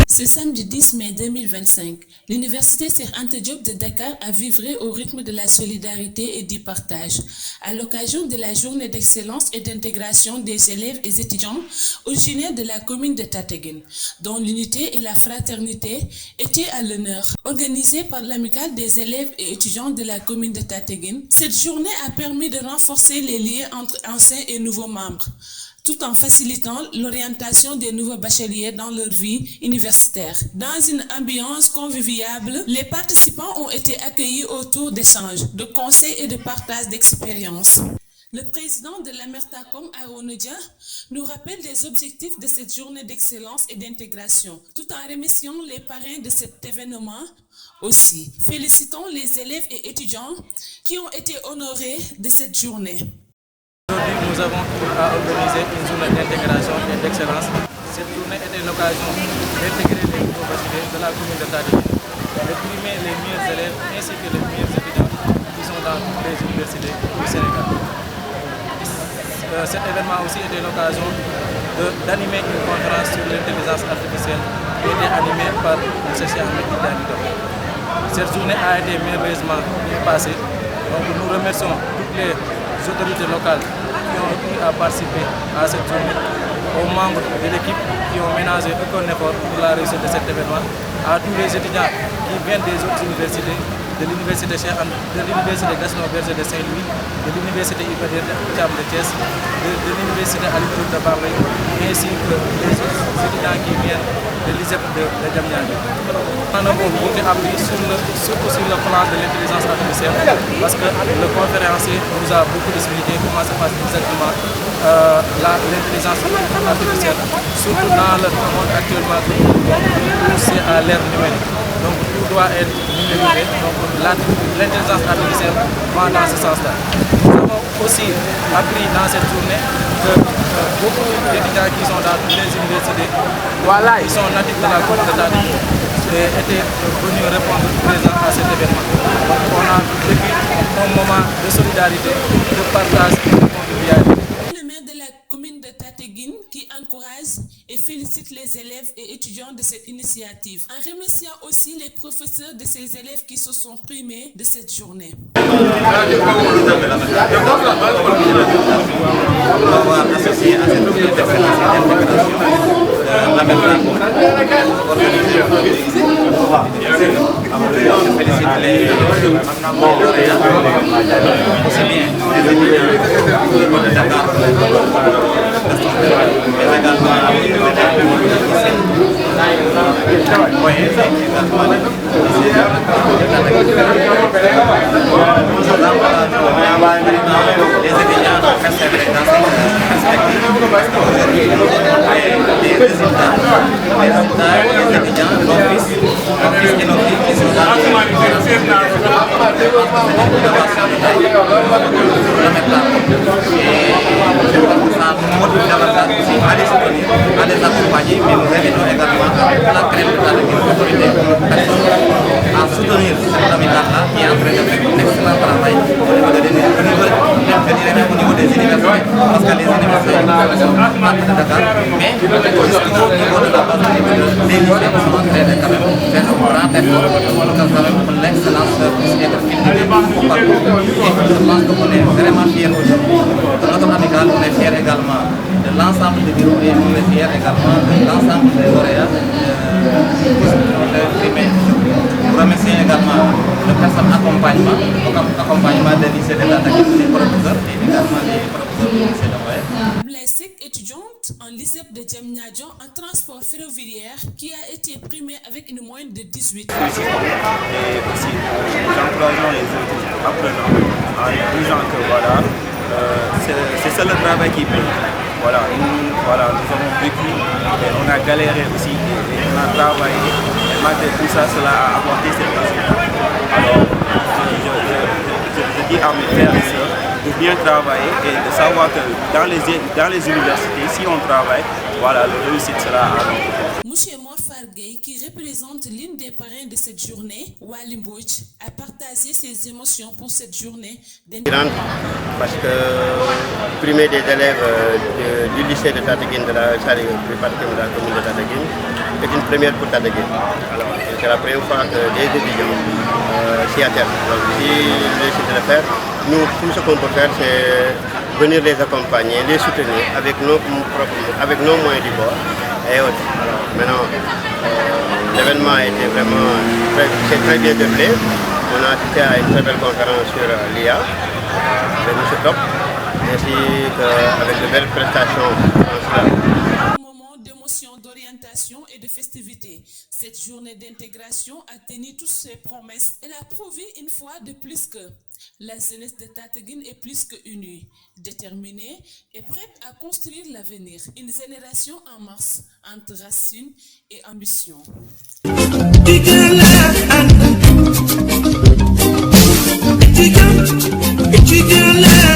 Ce samedi 10 mai 2025, l'Université Cheikh Anta Diop de Dakar a vibré au rythme de la solidarité et du partage, à l'occasion de la journée d'excellence et d'intégration des élèves et étudiants originaires de la commune de Tataguine, dont l'unité et la fraternité étaient à l'honneur. Organisée par l'amicale des élèves et étudiants de la commune de Tataguine, cette journée a permis de renforcer les liens entre anciens et nouveaux membres, tout en facilitant l'orientation des nouveaux bacheliers dans leur vie universitaire. Dans une ambiance conviviale, les participants ont été accueillis autour d'échanges, de conseils et de partage d'expériences. Le président de l'Amertacom, Arona Dia, nous rappelle les objectifs de cette journée d'excellence et d'intégration, tout en remerciant les parrains de cet événement aussi. Félicitons les élèves et étudiants qui ont été honorés de cette journée. Aujourd'hui, nous avons organisé une journée d'intégration et d'excellence. Cette journée était l'occasion d'intégrer les nouveaux bacheliers de la commune de Tataguine, de primer les meilleurs élèves ainsi que les meilleurs étudiants qui sont dans toutes les universités du Sénégal. Cet événement aussi était l'occasion d'animer une conférence sur l'intelligence artificielle qui a été animée par M. Cheikh Ahmed Tidiane Diop. Cette journée a été merveilleusement bien passée. Donc nous remercions toutes les autorités locales qui ont pu participer à cette journée, aux membres de l'équipe qui ont ménagé aucun effort pour la réussite de cet événement, à tous les étudiants qui viennent des autres universités, de l'université Cheikh Anta, de l'université Gaston Berger de Saint-Louis, de l'université Iba Der Thiam de Thiès, de l'université Alioune Diop de Bambey, ainsi que les autres étudiants qui viennent de l'ISEP de Diamniadio. On a beaucoup appris surtout sur le plan de l'intelligence artificielle, parce que le conférencier nous a beaucoup expliqué comment se passe exactement l'intelligence artificielle, surtout dans le monde actuellement où c'est à l'ère numérique. Donc tout doit être numérique, donc l'intelligence artificielle va dans ce sens-là. Nous avons aussi appris dans cette journée que beaucoup d'étudiants qui sont dans toutes les universités, qui sont natifs de la commune de Tataguine, étaient venus répondre présent à cet événement. Donc on a vécu un moment de solidarité, de partage et de convivialité. Le maire de la commune de Tataguine qui encourage et félicite les élèves et étudiants de cette initiative, en remerciant aussi les professeurs de ces élèves qui se sont primés de cette journée. Associé à cette journée d'excellence et d'intégration de l'Amertacom, organisée par je félicite les lauréats, aussi bien les étudiants de Dakar, mais également les étudiants ont persévéré dans cette perspective. Les résultats des étudiants, nos fils et nos filles qui sont dans l'innovation de l'Amertacom. Et je crois que ça nous motive davantage aussi à les soutenir, à les accompagner, mais nous invitons également la crème de Tataguine, l'autorité à soutenir cette amicale-là qui est en train de faire un excellent travail au niveau des universités, parce que les universités sont partent de Dakar, mais justement au niveau de la base des lycées sont en train de quand même faire un grand effort pour l'excellence et de fidélité au parcours. Et je pense qu'on est vraiment fiers aujourd'hui de notre amicale, on est fiers également de l'ensemble des bureaux et on est fiers également de l'ensemble des lauréats de primaire. Nous remercions également le personnel accompagnement des lycées de Tataguine, les professeurs et également les professeurs du lycée de Moët. Blessée étudiante en l'ISEP de Diamniadio en transport ferroviaire qui a été primée avec une moyenne de 18. Et aussi, nous encourageons les apprenants en disant que voilà, c'est ça le travail qui paye. Voilà, nous avons vécu, et on a galéré aussi, et on a travaillé, et malgré tout ça, cela a apporté ses résultats. Alors, je dis à mes frères et sœurs de bien travailler et de savoir que dans les universités, si on travaille, voilà, la réussite sera à notre côté. Monsieur Mofar Gueye, qui représente l'une des parrains de cette journée, Wali Mbodj, a partagé ses émotions pour cette journée. Parce que primer des élèves du lycée de Tataguine, de la commune de Tataguine, est une première pour Tataguine. Alors, c'est la première fois que des étudiants s'y attellent. Donc, si on décide de le faire, nous, tout ce qu'on peut faire, c'est venir les accompagner, les soutenir avec nos moyens du bord et autres. Alors, maintenant, l'événement a été vraiment très bien déroulé. On a assisté à une très belle conférence sur l'IA avec M. Top, ainsi qu'avec de belles prestations. Un moment d'émotion, d'orientation et de festivité. Cette journée d'intégration a tenu toutes ses promesses. Elle a prouvé une fois de plus que la jeunesse de Tataguine est plus que unie, déterminée et prête à construire l'avenir. Une génération en marche entre racines et ambition. It's